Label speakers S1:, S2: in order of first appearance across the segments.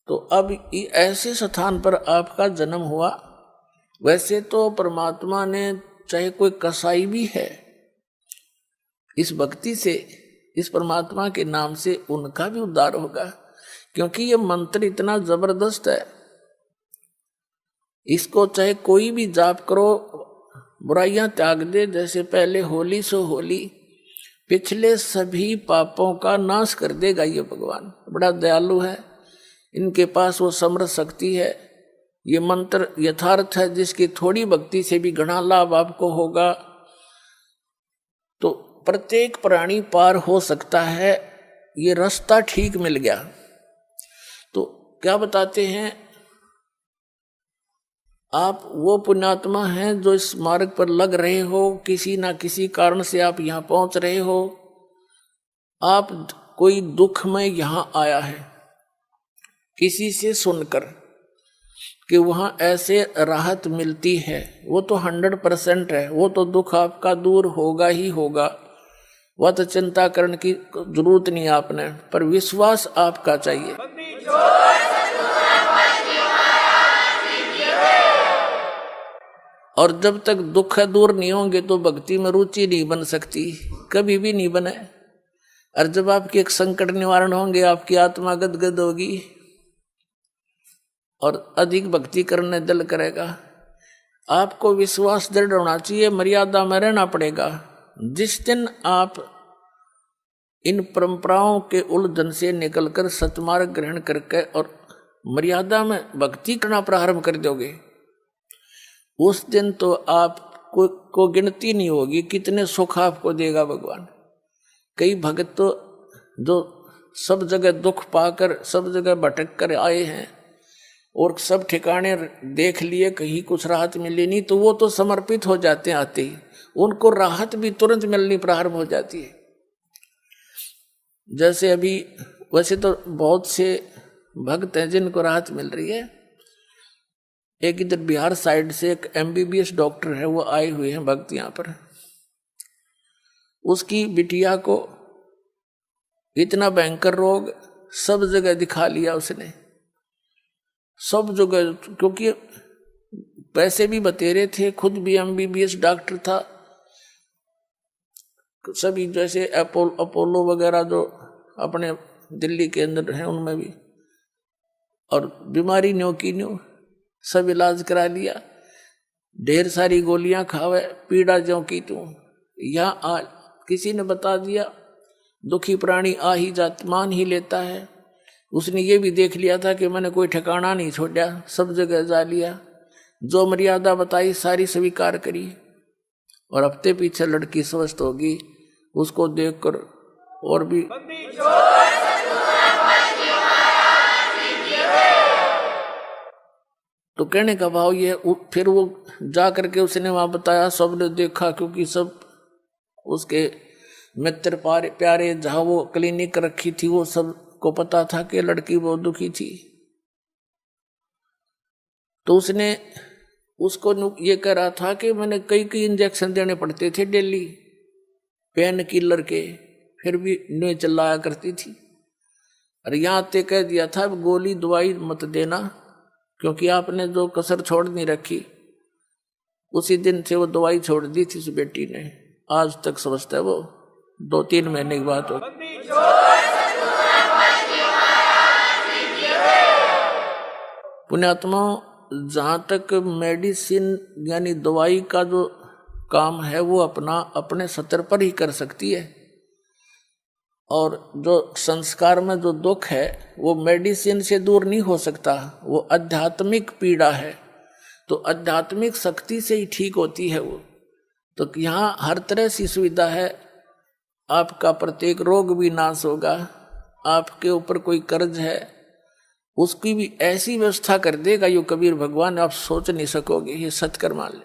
S1: तो अब ऐसे स्थान पर आपका जन्म हुआ। वैसे तो परमात्मा ने, चाहे कोई कसाई भी है, इस भक्ति से, इस परमात्मा के नाम से उनका भी उद्धार होगा, क्योंकि ये मंत्र इतना जबरदस्त है। इसको चाहे कोई भी जाप करो, बुराइयां त्याग दे, जैसे पहले होली सो होली, पिछले सभी पापों का नाश कर देगा ये भगवान। बड़ा दयालु है, इनके पास वो समर्थ शक्ति है। ये मंत्र यथार्थ है, जिसकी थोड़ी भक्ति से भी घना लाभ आपको होगा। तो प्रत्येक प्राणी पार हो सकता है, ये रास्ता ठीक मिल गया। तो क्या बताते हैं, आप वो पुण्यात्मा हैं जो इस मार्ग पर लग रहे हो, किसी ना किसी कारण से आप यहां पहुंच रहे हो। आप कोई दुख में यहां आया है, किसी से सुनकर कि वहां ऐसे राहत मिलती है, वो तो 100% है, वो तो दुख आपका दूर होगा ही होगा। वह तो चिंता करने की जरूरत नहीं आपने, पर विश्वास आपका चाहिए। और जब तक दुख दूर नहीं होंगे तो भक्ति में रुचि नहीं बन सकती, कभी भी नहीं बने। और जब आपके एक संकट निवारण होंगे, आपकी आत्मा गदगद होगी और अधिक भक्ति करने दिल करेगा। आपको विश्वास दृढ़ होना चाहिए, मर्यादा में रहना पड़ेगा। जिस दिन आप इन परंपराओं के उलझन से निकलकर सतमार्ग ग्रहण करके और मर्यादा में भक्ति करना प्रारंभ कर दोगे, उस दिन तो आपको गिनती नहीं होगी कितने सुख आपको देगा भगवान। कई भक्त तो जो सब जगह दुख पाकर, सब जगह भटक कर आए हैं और सब ठिकाने देख लिए, कहीं कुछ राहत मिली नहीं, तो वो तो समर्पित हो जाते हैं आते ही, उनको राहत भी तुरंत मिलनी प्रारंभ हो जाती है। जैसे अभी, वैसे तो बहुत से भक्त हैं जिनको राहत मिल रही है। एक इधर बिहार साइड से एक MBBS डॉक्टर है, वो आए हुए हैं भक्त यहाँ पर। उसकी बिटिया को इतना भयंकर रोग, सब जगह दिखा लिया उसने, सब जगह, क्योंकि पैसे भी बतेरे थे, खुद भी MBBS डॉक्टर था। सभी जैसे अपोलो वगैरह जो अपने दिल्ली के अंदर हैं उनमें भी, और बीमारी न्यो की न्यो सब इलाज करा लिया, ढेर सारी गोलियां खावे, पीड़ा ज्यों की तू। यहाँ किसी ने बता दिया दुखी प्राणी आ ही जात, मान ही लेता है। उसने ये भी देख लिया था कि मैंने कोई ठिकाना नहीं छोड़ा, सब जगह जा लिया, जो मर्यादा बताई सारी स्वीकार करी। और हफ्ते पीछे लड़की स्वस्थ होगी, उसको देखकर और भी तो कहने का भाव ये। फिर वो जा करके उसने वहां बताया, सबने देखा, क्योंकि सब उसके मित्र प्यारे जहां वो क्लिनिक रखी थी, वो सब को पता था कि लड़की बहुत दुखी थी। तो उसने उसको ये कह रहा था कि मैंने कई इंजेक्शन देने पड़ते थे डेली, पेन किलर के, फिर भी नहीं चिल्लाया करती थी। और यहाँ ते कह दिया था गोली दवाई मत देना, क्योंकि आपने जो कसर छोड़ नहीं रखी। उसी दिन से वो दवाई छोड़ दी थी उस बेटी ने, आज तक स्वस्थ है वो, 2-3 महीने की बात हो। पुण्यात्मा, जहां तक मेडिसिन यानी दवाई का जो काम है वो अपने स्तर पर ही कर सकती है, और जो संस्कार में जो दुख है वो मेडिसिन से दूर नहीं हो सकता, वो आध्यात्मिक पीड़ा है, तो आध्यात्मिक शक्ति से ही ठीक होती है वो। तो यहाँ हर तरह से सुविधा है, आपका प्रत्येक रोग भी नाश होगा। आपके ऊपर कोई कर्ज है उसकी भी ऐसी व्यवस्था कर देगा यो कबीर भगवान, आप सोच नहीं सकोगे। ये सत्कर मान ले।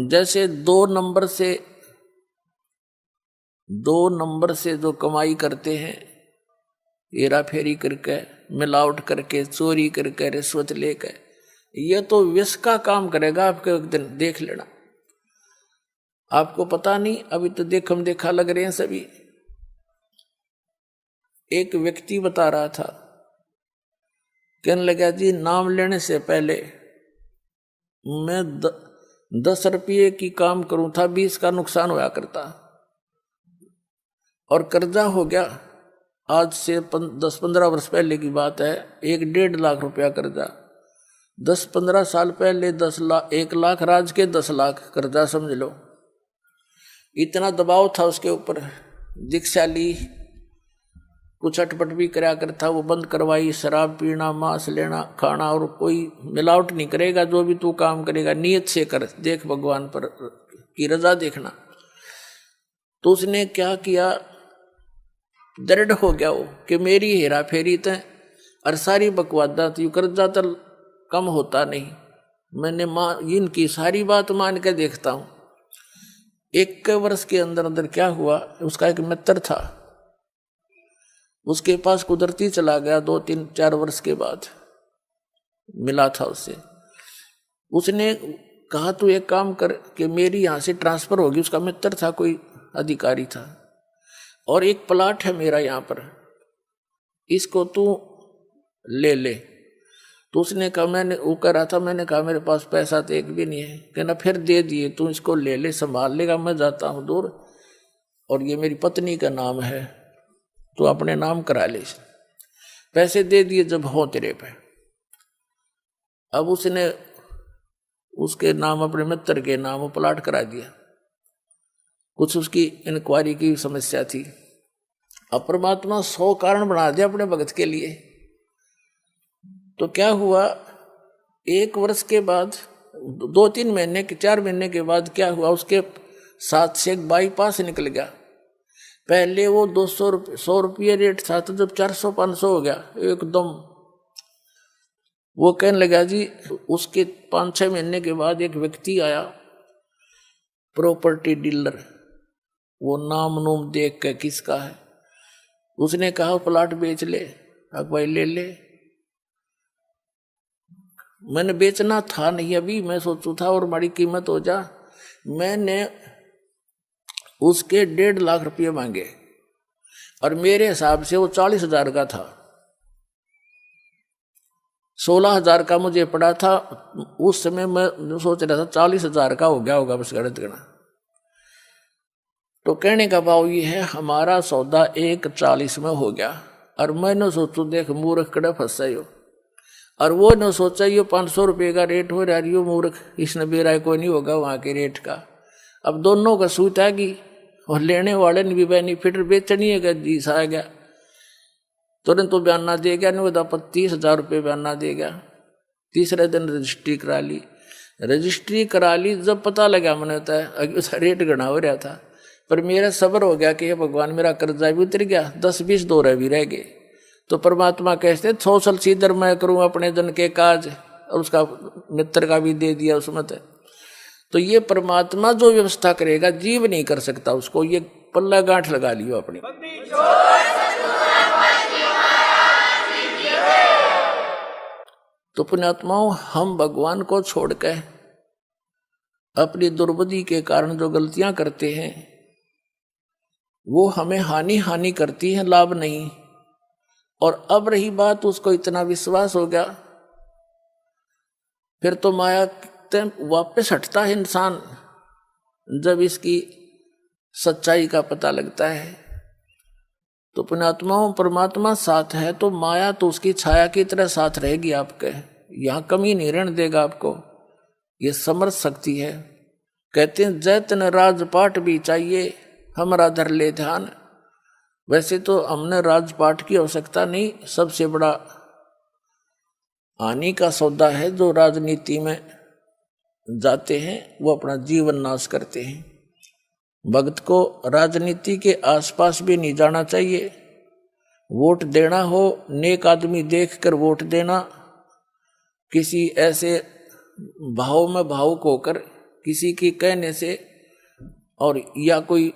S1: जैसे 2 नंबर से जो कमाई करते हैं, हेरा फेरी करके, मिलावट करके, चोरी करके, रिश्वत लेकर, यह तो विष का काम करेगा आपके, एक दिन देख लेना। आपको पता नहीं, अभी तो देखा लग रहे हैं सभी। एक व्यक्ति बता रहा था, कहने लगा जी नाम लेने से पहले मैं 10 रुपये की काम करूं था, 20 का नुकसान होया करता, और कर्जा हो गया। आज से 10-15 वर्ष पहले की बात है, 1-1.5 लाख रुपया कर्जा। 10-15 साल पहले 10 लाख, 1 लाख राज के 10 लाख कर्जा समझ लो। इतना दबाव था उसके ऊपर। दीक्षा ली, कुछ अटपट भी कराया करता, वो बंद करवाई। शराब पीना, मांस लेना, खाना, और कोई मिलावट नहीं करेगा। जो भी तू काम करेगा नियत से कर, देख भगवान पर की रजा देखना। तो उसने क्या किया, दृढ़ हो गया वो कि मेरी हेरा फेरी तय और सारी बकवादा थी, कर्जा तो कम होता नहीं। मैंने इनकी सारी बात मान के देखता हूं। 1 वर्ष के अंदर अंदर क्या हुआ, उसका एक मित्र था, उसके पास कुदरती चला गया। 2-3-4 वर्ष के बाद मिला था उससे। उसने कहा तू एक काम कर कि मेरी यहां से ट्रांसफर होगी। उसका मित्र था, कोई अधिकारी था, और एक प्लाट है मेरा यहाँ पर, इसको तू ले ले। तो उसने कहा, मैंने वो कह रहा था, मैंने कहा मेरे पास पैसा तो एक भी नहीं है। कहना फिर दे दिए, तू इसको ले ले, संभाल लेगा, मैं जाता हूँ दूर, और ये मेरी पत्नी का नाम है, तो अपने नाम करा ले। पैसे दे दिए जब हो तेरे पे। अब उसने उसके नाम, अपने मित्र के नाम वो प्लाट करा दिया। कुछ उसकी इंक्वायरी की समस्या थी। अब परमात्मा 100 कारण बना दिया अपने भगत के लिए। तो क्या हुआ, 1 वर्ष के बाद, 2-3 महीने के, 4 महीने के बाद क्या हुआ, उसके साथ से एक बाईपास निकल गया। पहले वो 100 रुपये रेट था, तो जब 400-500 हो गया एकदम। वो कहने लगा जी, उसके 5-6 महीने के बाद एक व्यक्ति आया, प्रॉपर्टी डीलर, वो नाम नूम देख के किसका है, उसने कहा प्लाट बेच ले। अब भाई ले ले। मैंने बेचना था नहीं अभी, मैं सोचू था और बड़ी कीमत हो जा। मैंने उसके 1.5 लाख रुपये मांगे, और मेरे हिसाब से वो 40,000 का था। 16,000 का मुझे पड़ा था उस समय। मैं सोच रहा था 40,000 का हो गया होगा, बस गणित करना। तो कहने का भाव ये है, हमारा सौदा 1.40 में हो गया, और मैंने सोचू देख मूर्ख कड़े फंसा हो, और वो न सोचा ये 500 रुपये का रेट हो रहा है, यो मूर्ख, इसने बेरा कोई नहीं होगा वहाँ के रेट का। अब दोनों का सूत आ गई, और लेने वाले ने भी बेनिफिट, बेचनी है जीस आ गया। तुरंत तो बयाना दे गया, नहीं होता 30,000 रुपये बयाना दे गया। तीसरे दिन रजिस्ट्री करा ली। रजिस्ट्री करा ली, जब पता लगा मैंने होता है उसका रेट गणा हो रहा था, पर मेरा सब्र हो गया कि हे भगवान, मेरा कर्जा भी उतर गया, 10-20 दौरे भी रह गए। तो परमात्मा कहते 100 साल सीधर मैं करूं अपने जन के काज, और उसका मित्र का भी दे दिया उसमें। तो ये परमात्मा जो व्यवस्था करेगा, जीव नहीं कर सकता उसको। ये पल्ला गांठ लगा लियो अपनी। तो पुण्यात्माओं, हम भगवान को छोड़ के अपनी दुर्बुद्धि के कारण जो गलतियां करते हैं, वो हमें हानि करती है, लाभ नहीं। और अब रही बात, उसको इतना विश्वास हो गया, फिर तो माया वापस हटता है इंसान जब इसकी सच्चाई का पता लगता है। तो पुण्यात्माओं, परमात्मा साथ है तो माया तो उसकी छाया की तरह साथ रहेगी आपके, यहाँ कमी नहीं रहने देगा आपको। ये समर्थ शक्ति है। कहते हैं जैतन राजपाट भी चाहिए, हमारा धर ले ध्यान। वैसे तो हमने राजपाट की आवश्यकता नहीं, सबसे बड़ा हानि का सौदा है जो राजनीति में जाते हैं, वो अपना जीवन नाश करते हैं। भक्त को राजनीति के आसपास भी नहीं जाना चाहिए। वोट देना हो, नेक आदमी देखकर वोट देना, किसी ऐसे भाव में भावुक होकर किसी की कहने से, और या कोई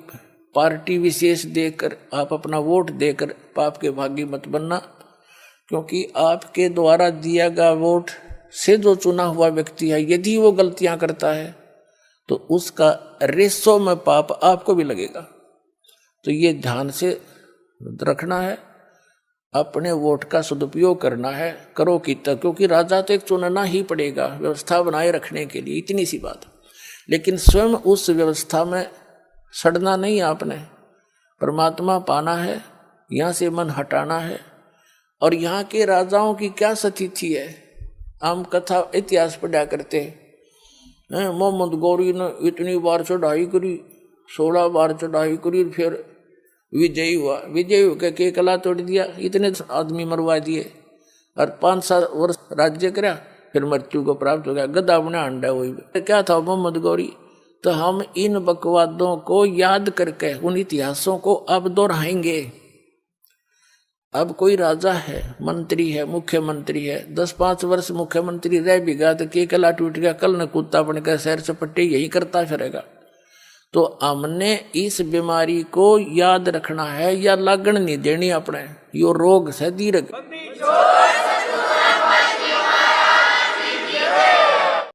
S1: पार्टी विशेष देखकर आप अपना वोट देकर पाप के भागी मत बनना। क्योंकि आपके द्वारा दिया गया वोट से जो चुना हुआ व्यक्ति है, यदि वो गलतियां करता है तो उसका रेसों में पाप आपको भी लगेगा। तो ये ध्यान से रखना है। अपने वोट का सदुपयोग करना है, करो कि तक, क्योंकि राजा तो एक चुनना ही पड़ेगा व्यवस्था बनाए रखने के लिए, इतनी सी बात। लेकिन स्वयं उस व्यवस्था में सड़ना नहीं, आपने परमात्मा पाना है, यहाँ से मन हटाना है। और यहाँ के राजाओं की क्या स्थिति है, हम कथा इतिहास पढ़ा करते हैं। मोहम्मद गौरी ने इतनी बार चढ़ाई करी, 16 बार चढ़ाई करी, फिर विजयी हुआ, विजयी होकर के कला तोड़ दिया, इतने आदमी मरवा दिए और 5-7 वर्ष राज्य करा, फिर मृत्यु को प्राप्त हो गया, गधा बना अंडा। वही क्या था मोहम्मद गौरी। तो हम इन बकवादों को याद करके उन इतिहासों को अब दोहराएंगे। अब कोई राजा है, मंत्री है, मुख्यमंत्री है, 10-5 वर्ष मुख्यमंत्री रह भी गया तो के कला टूट गया, कल न कुत्ता बनकर शहर चपट्टे यही करता फिरेगा। तो हमने इस बीमारी को याद रखना है या लागण नहीं देनी अपने, यो रोग से दीर्घ।